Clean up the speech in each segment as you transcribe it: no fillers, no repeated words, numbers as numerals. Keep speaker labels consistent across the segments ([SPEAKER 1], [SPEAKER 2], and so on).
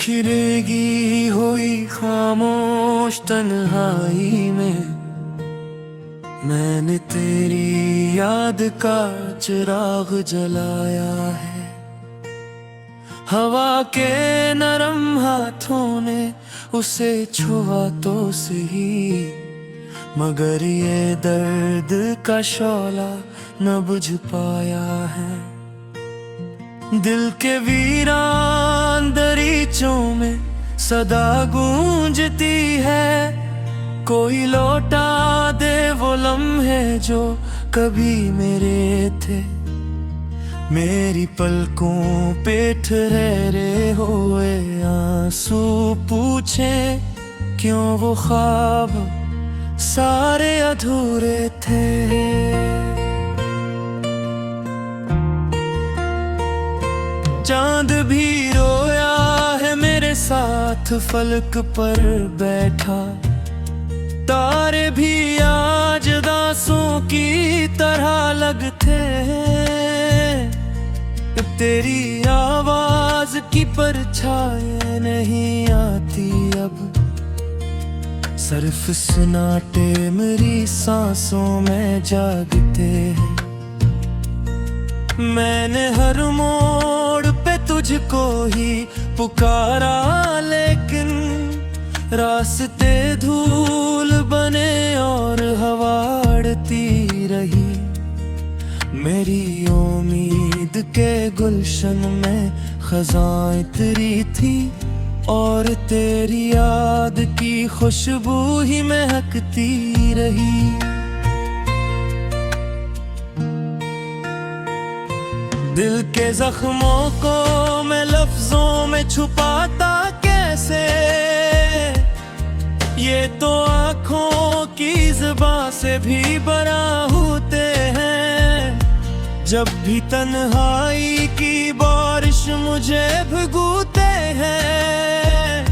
[SPEAKER 1] खिलेगी हुई खामोश तन्हाई में मैंने तेरी याद का चिराग जलाया है। हवा के नरम हाथों ने उसे छुआ तो सही, मगर ये दर्द का शौला न बुझ पाया है। दिल के वीरान दरीचों में सदा गूंजती है, कोई लौटा दे वो लम्हे जो कभी मेरे थे। मेरी पलकों पे ठहरे हुए आंसू पूछे क्यों वो ख्वाब सारे अधूरे थे। चांद भी रोया है मेरे साथ फलक पर बैठा, तारे भी आज दासों की तरह लगते हैं। तेरी आवाज की परछाई नहीं आती अब, सिर्फ सन्नाटे मेरी सांसों में जागते हैं। मैंने हर मोड़ पे तुझको ही पुकारा, लेकिन रास्ते धूल बने और हवा उड़ती रही। मेरी उम्मीद के गुलशन में खज़ां इतरी थी और तेरी याद की खुशबू ही महकती रही। दिल के जख्मों को मैं लफ्जों में छुपाता कैसे, ये तो आँखों की ज़ुबां से भी बरा होते हैं। जब भी तन्हाई की बारिश मुझे भिगोते हैं,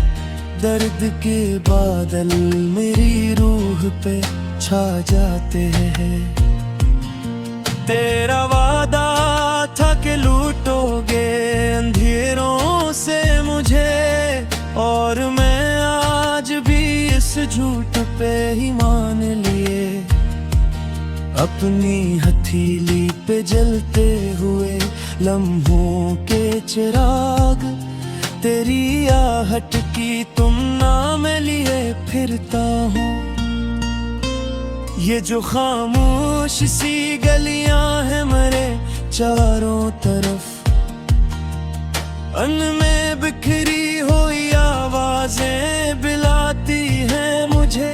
[SPEAKER 1] दर्द के बादल मेरी रूह पे छा जाते हैं। तेरा वादा था कि लूटोगे अंधेरों से मुझे, और मैं आज भी इस झूठ पे ही मान लिए। अपनी हथेली पे जलते हुए लम्हों के चिराग, तेरी आहट की तुमना में लिए फिरता हूँ। ये जो खामोश सी गलियां हैं मेरे चारों तरफ, उनमें बिखरी हुई आवाजें बुलाती हैं मुझे।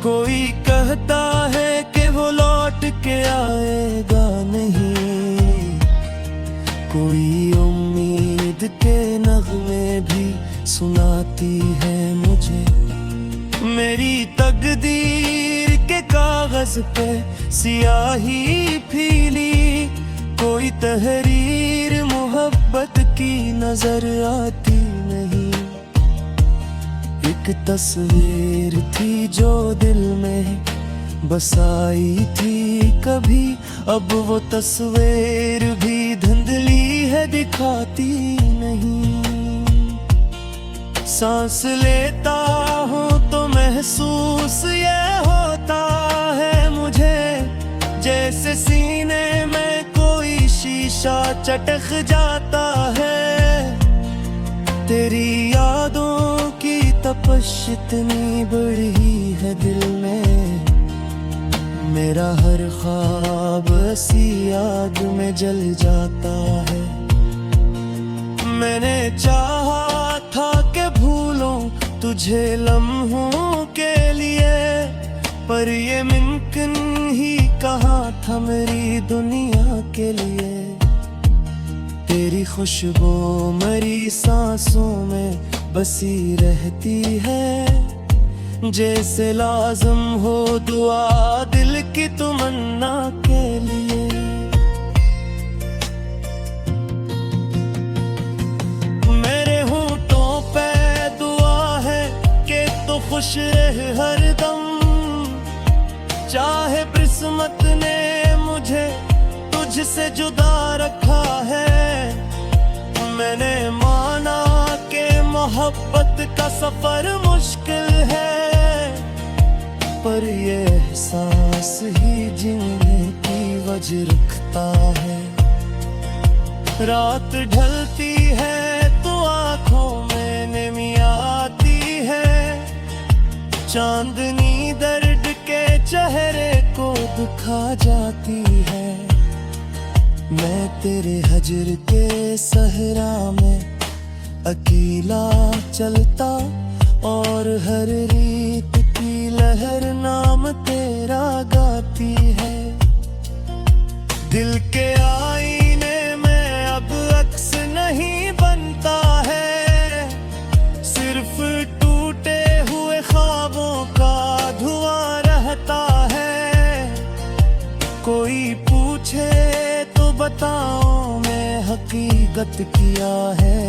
[SPEAKER 1] कोई कहता है कि वो लौट के आएगा नहीं, कोई उम्मीद के नगमे भी सुनाती है मुझे। मेरी तकदीर के कागज पे सियाही फीली, कोई तहरीर मोहब्बत की नजर आती नहीं। एक तस्वीर थी जो दिल में बसाई थी कभी, अब वो तस्वीर भी धुंधली है दिखाती नहीं। सांस लेता हूँ तो महसूस ये होता है मुझे, जैसे सीने में कोई शीशा चटक जाता है। तेरी यादों की तपश इतनी बढ़ी है दिल में, मेरा हर ख्वाब ऐसी आग में जल जाता है। मैंने चाहा था कि भूलूं तुझे लम्हों के लिए, पर ये मुमकिन ही कहाँ था मेरी दुनिया के लिए। तेरी खुशबू मेरी सांसों में बसी रहती है, जैसे लाज़िम हो दुआ दिल की तमन्ना के लिए। मेरे होंठों पे दुआ है कि तू खुश रहे हरदम, चाहे किस्मत ने मुझे तुझसे जुदा रखा है। मैंने माना कि मोहब्बत का सफर मुश्किल है, पर ये एहसास ही जीने की वजह रखता है। रात ढलती है तो आंखों में नमी आती है, चांदनी दर्द के चेहरे को दिखा जाती है। मैं तेरे हजर के सहरा में अकेला चलता, और हर रीत की लहर नाम तेरा गाती है। दिल के आईने में अब अक्स नहीं बनता है, सिर्फ टूटे हुए ख्वाबों का धुआं रहता है। कोई पूछे तो बताओ मैं हकीकत क्या है,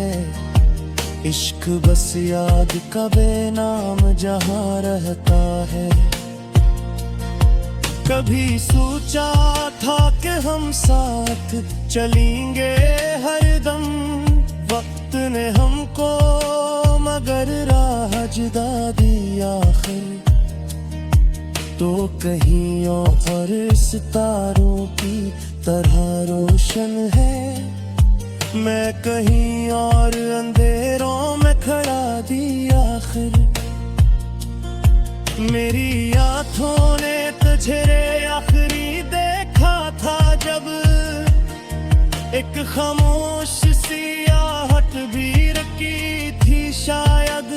[SPEAKER 1] इश्क बस याद का बेनाम जहां रहता है। कभी सोचा था कि हम साथ चलेंगे हरदम, वक्त ने हमको मगर राह जुदा दी आखिर। तो कहीं और सितारों की तरह रोशन है, मैं कहीं और अंधेरों में खड़ा दी आखिर। मेरी आंखों ने तुझे आखिरी देखा था जब, एक खामोश सी आहट भी रखी थी शायद।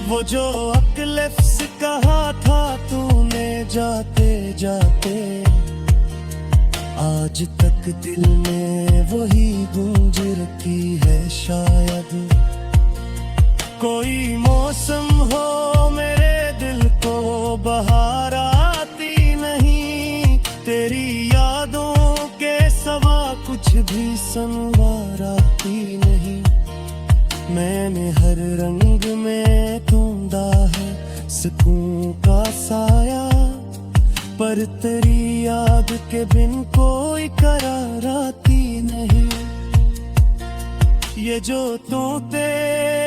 [SPEAKER 1] वो जो अकलफ्स कहा था तूने जाते जाते, आज तक दिल में वही गूंज रखी है शायद। कोई मौसम हो मेरे दिल को बहार आती नहीं, तेरी यादों के सवा कुछ भी संवार आती नहीं। मैंने हर रंग में ढूंढा है सुकून का साया, पर तेरी याद के बिन कोई करार आती नहीं। ये जो तोते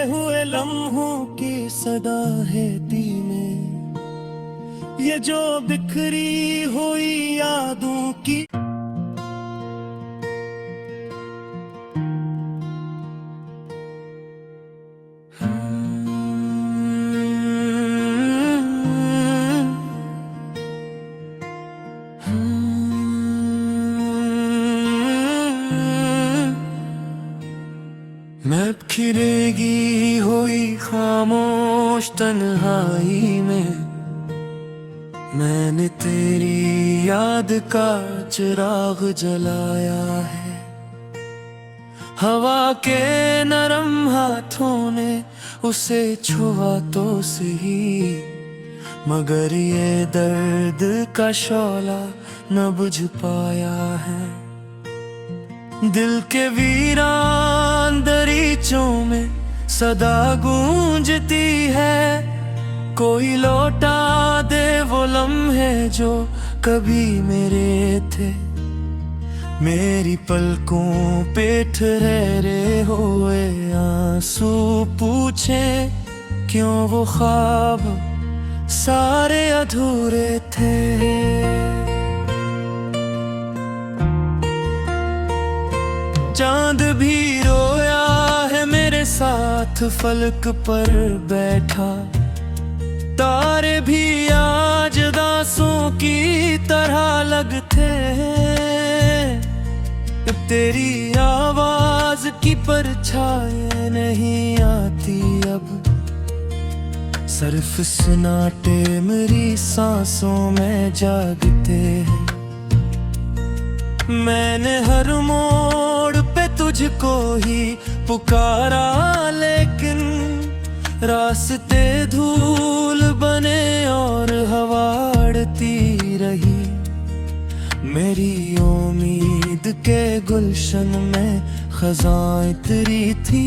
[SPEAKER 1] हुए लम्हों की सदा है धीमे, ये जो बिखरी हुई यादों की मैं खिलेगी हुई खामोश तन्हाई में, मैंने तेरी याद का चिराग जलाया है। हवा के नरम हाथों ने उसे छुआ तो सही, मगर ये दर्द का शौला न बुझ पाया है। दिल के वीरान दरीचों में सदा गूंजती है, कोई लौटा दे वो लम्हे जो कभी मेरे थे। मेरी पलकों पे ठहरे हुए आंसू पूछे क्यों वो ख्वाब सारे अधूरे थे। चांद भी रोया है मेरे साथ फलक पर बैठा, तारे भी आज दासों की तरह लगते हैं। तेरी आवाज की परछाई नहीं आती अब, सिर्फ सन्नाटे मेरी सांसों में जागते हैं। मैंने हर मोड़ पे तुझको ही पुकारा, लेकिन रास्ते धूल बने और हवा उड़ती रही। मेरी उम्मीद के गुलशन में खज़ां इतरी थी,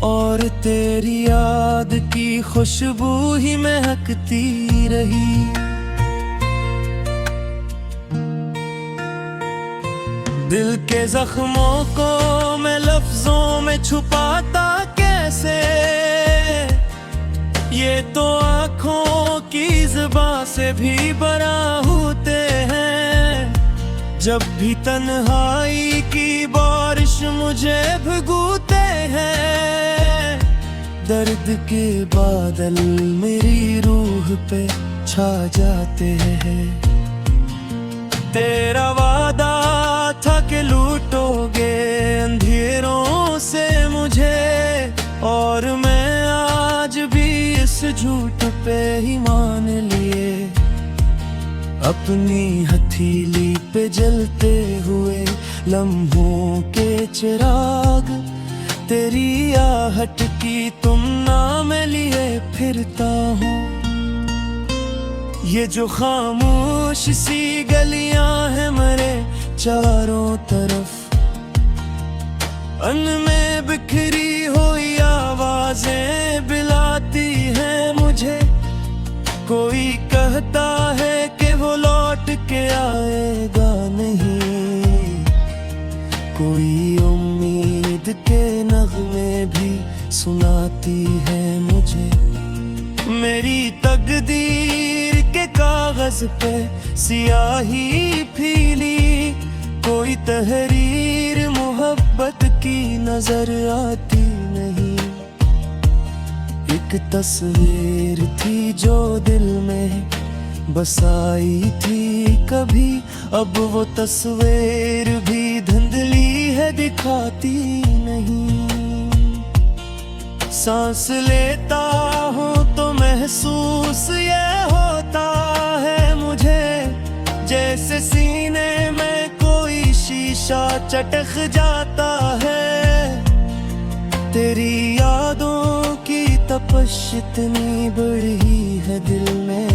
[SPEAKER 1] और तेरी याद की खुशबू ही महकती रही। दिल के जख्मों को मैं लफ्जों में छुपाता कैसे से, ये तो आँखों की ज़ुबां से भी बरा होते हैं। जब भी तन्हाई की बारिश मुझे भिगोते हैं, दर्द के बादल मेरी रूह पे छा जाते हैं। तेरा वादा था कि लूटोगे अंधेरों से मुझे, और मैं आज भी इस झूठ पे ही मान लिए। अपनी हथेली पे जलते हुए लम्हों के चिराग, तेरी आहट की तुमना में लिए फिरता हूँ। ये जो खामोश सी गलियां हैं मेरे चारों तरफ, उनमें बिखरी हुई आवाजें बुलाती हैं मुझे। कोई कहता है कि वो लौट के आएगा नहीं, कोई उम्मीद के नगमे भी सुनाती है मुझे। मेरी तकदीर के कागज पे सियाही फीली, कोई तहरीर मोहब्बत की नजर आती नहीं। एक तस्वीर थी जो दिल में बसाई थी कभी, अब वो तस्वीर भी धुंधली है दिखाती नहीं। सांस लेता हूँ तो महसूस ये होता है मुझे, जैसे सीने में कोई शीशा चटक जाता है। तेरी यादों की तपश इतनी बढ़ी है दिल में,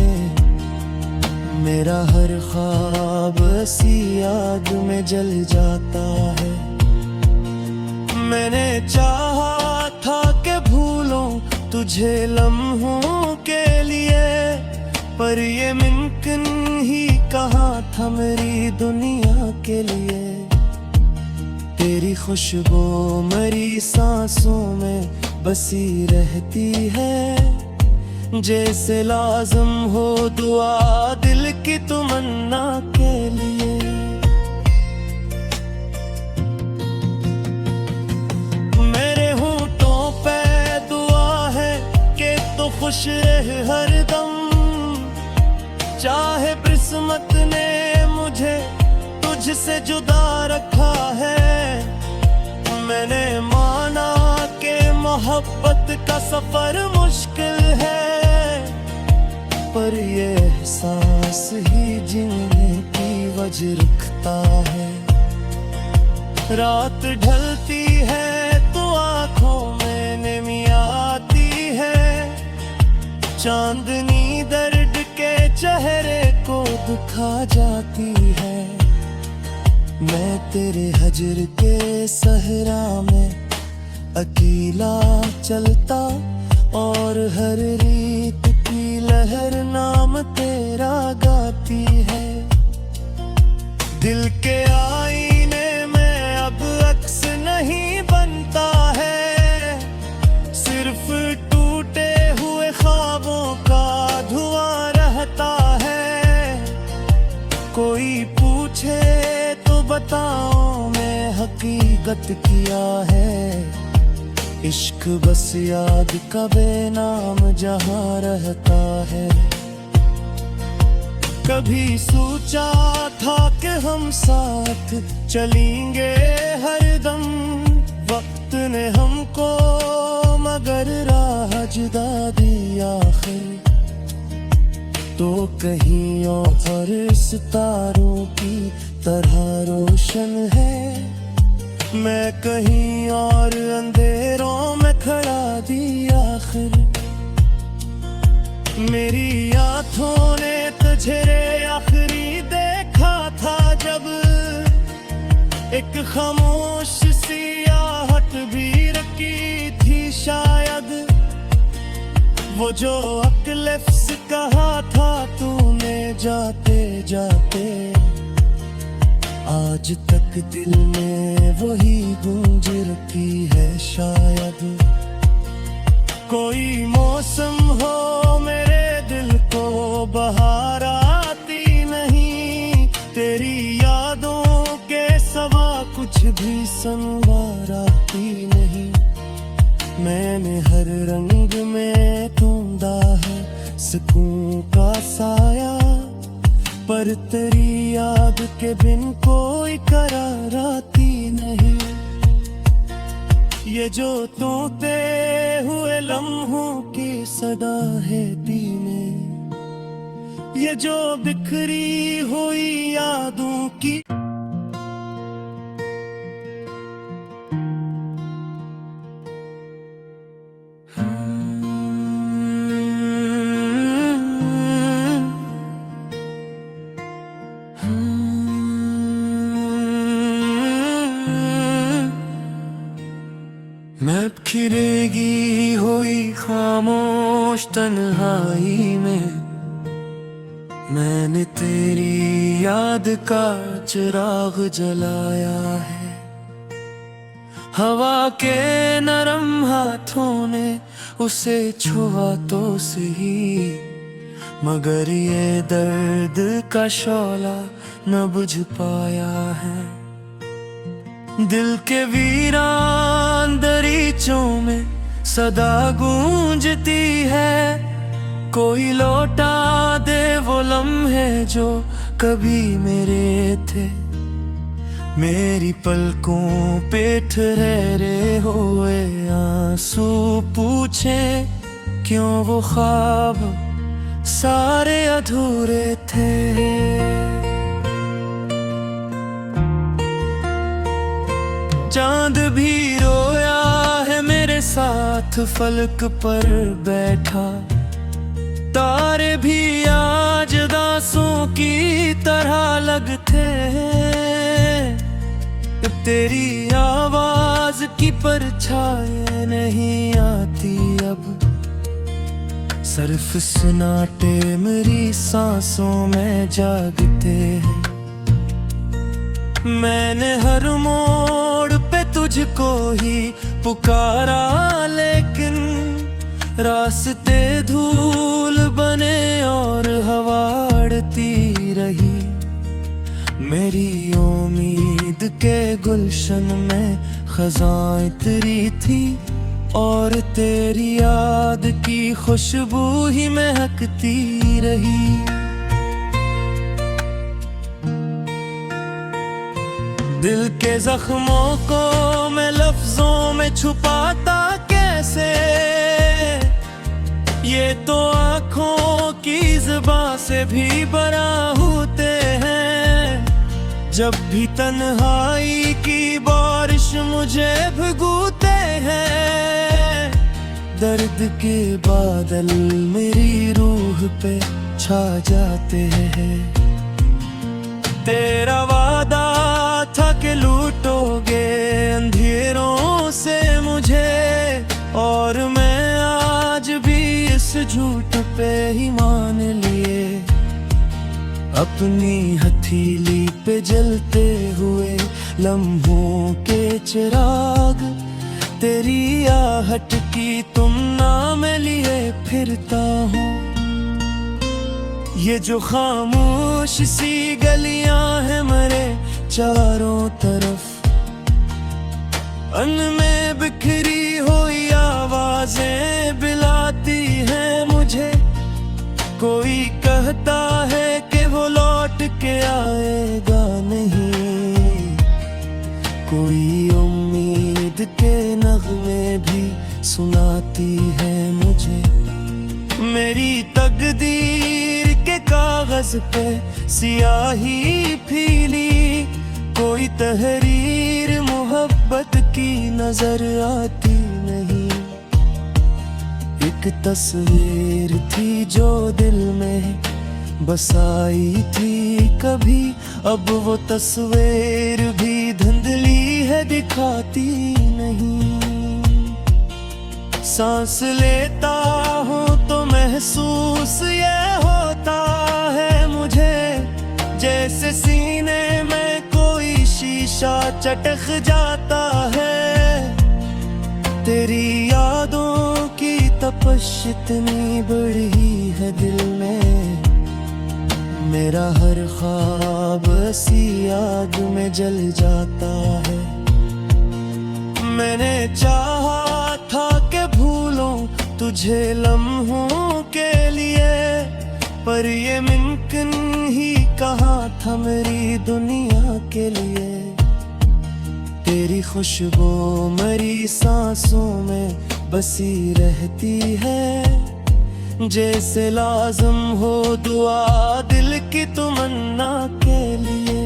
[SPEAKER 1] मेरा हर ख्वाब सी याद में जल जाता है। मैंने चाहा था कि भूलूं तुझे लम्हों के लिए, पर ये मुमकिन ही कहाँ था मेरी दुनिया के लिए। तेरी खुशबू मेरी सांसों में बसी रहती है, जैसे लाज़िम हो दुआ दिल की तमन्ना के लिए। मेरे होठों पे दुआ है कि तू खुश रहे हरदम, चाहे किस्मत ने मुझे तुझसे जुदा रखा है। मैंने माना कि मोहब्बत का सफर मुश्किल है, पर ये एहसास ही जीने की वजह रखता है। रात ढलती है तो आंखों में नमी आती है, चांदनी दर्द के चेहरे को दिखा जाती है। मैं तेरे हजर के सहरा में अकेला चलता, और हर रीत की लहर नाम तेरा गाती है। दिल के आईने में अब अक्स नहीं बनता है, सिर्फ टूटे हुए ख्वाबों का धुआं रहता है। कोई पूछे तो बताओ मैं हकीकत किया है, इश्क बस याद का बेनाम जहां रहता है। कभी सोचा था कि हम साथ चलेंगे हरदम, वक्त ने हमको मगर राह जुदा दी आखिर। तो कहीं और सितारों की तरह रोशन है, मैं कहीं और अंधेरों में खड़ा दी आखिर। मेरी आँखों ने तुझे आखिरी देखा था जब, एक खामोश सी आहट भी रखी थी शायद। वो जो अकलफ्स कहा था तूने जाते जाते, आज तक दिल में वही गूंज रखी है शायद। कोई मौसम हो मेरे दिल को बहार आती नहीं, तेरी यादों के सवा कुछ भी संवार आती नहीं। मैंने हर रंग में ढूंढा है सुकून का साया, पर तेरी याद के बिन कोई करार आती नहीं। ये जो तोते हुए लम्हों की सदा है दिल में, ये जो बिखरी हुई यादों की मैं खिलेगी हुई खामोश तन्हाई में, मैंने तेरी याद का चिराग जलाया है। हवा के नरम हाथों ने उसे छुआ तो सही, मगर ये दर्द का शौला न बुझ पाया है। दिल के वीरान दरीचों में सदा गूंजती है, कोई लौटा दे वो लम्हे जो कभी मेरे थे। मेरी पलकों पे ठहरे हुए आंसू पूछे क्यों वो ख्वाब सारे अधूरे थे। चांद भी रोया है मेरे साथ फलक पर बैठा, तारे भी आज दासों की तरह लगते हैं। तेरी आवाज की परछाई नहीं आती अब, सिर्फ सन्नाटे मेरी सांसों में जागते हैं। मैंने हर मोड़ पे तुझको ही पुकारा, लेकिन रास्ते धूल बने और हवा उड़ती रही। मेरी उम्मीद के गुलशन में खज़ां इतरी थी, और तेरी याद की खुशबू ही महकती रही। दिल के जख्मों को मैं लफ्जों में छुपाता कैसे, ये तो आँखों की ज़ुबां से भी बरा होते हैं। जब भी तन्हाई की बारिश मुझे भिगोते हैं, दर्द के बादल मेरी रूह पे छा जाते हैं। तेरा वादा था कि लूटोगे अंधेरों से मुझे, और मैं आज भी इस झूठ पे ही मान लिए। अपनी हथेली पे जलते हुए लम्हों के चिराग, तेरी आहट की तुम नाम लिए फिरता हूँ। ये जो खामोश सी गलियां हैं मेरे चारों तरफ, उनमें बिखरी हुई आवाजें बुलाती हैं मुझे। कोई कहता है कि वो लौट के आएगा नहीं, कोई उम्मीद के नगमे भी सुनाती है मुझे। मेरी तकदीर के कागज पे सियाही फीली, कोई तहरीर मोहब्बत की नजर आती नहीं। एक तस्वीर थी जो दिल में बसाई थी कभी, अब वो तस्वीर भी धुंधली है दिखाती नहीं। सांस लेता हूँ तो महसूस ये होता है मुझे, जैसे सीने में कोई शीशा चटक जाता है। तेरी यादों की तपश इतनी बड़ी है दिल में, मेरा हर ख्वाब सी आग में जल जाता है। मैंने चाहा था कि भूलूं तुझे लम्हों के लिए, पर ये मुमकिन ही कहाँ था मेरी दुनिया के लिए। तेरी खुशबू मेरी सांसों में बसी रहती है, जैसे लाज़िम हो दुआ दिल की तमन्ना के लिए।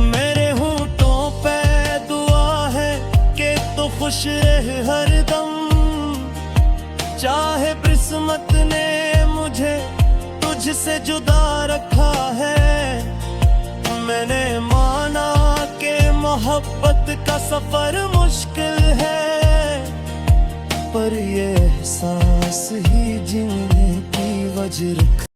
[SPEAKER 1] मेरे होंठों पे दुआ है कि तू खुश रहे हरदम, चाहे किस्मत ने मुझे तुझसे जुदा रखा है। मैंने माना कि मोहब्बत का सफर मुश्किल है, पर ये एहसास ही जीने की वजह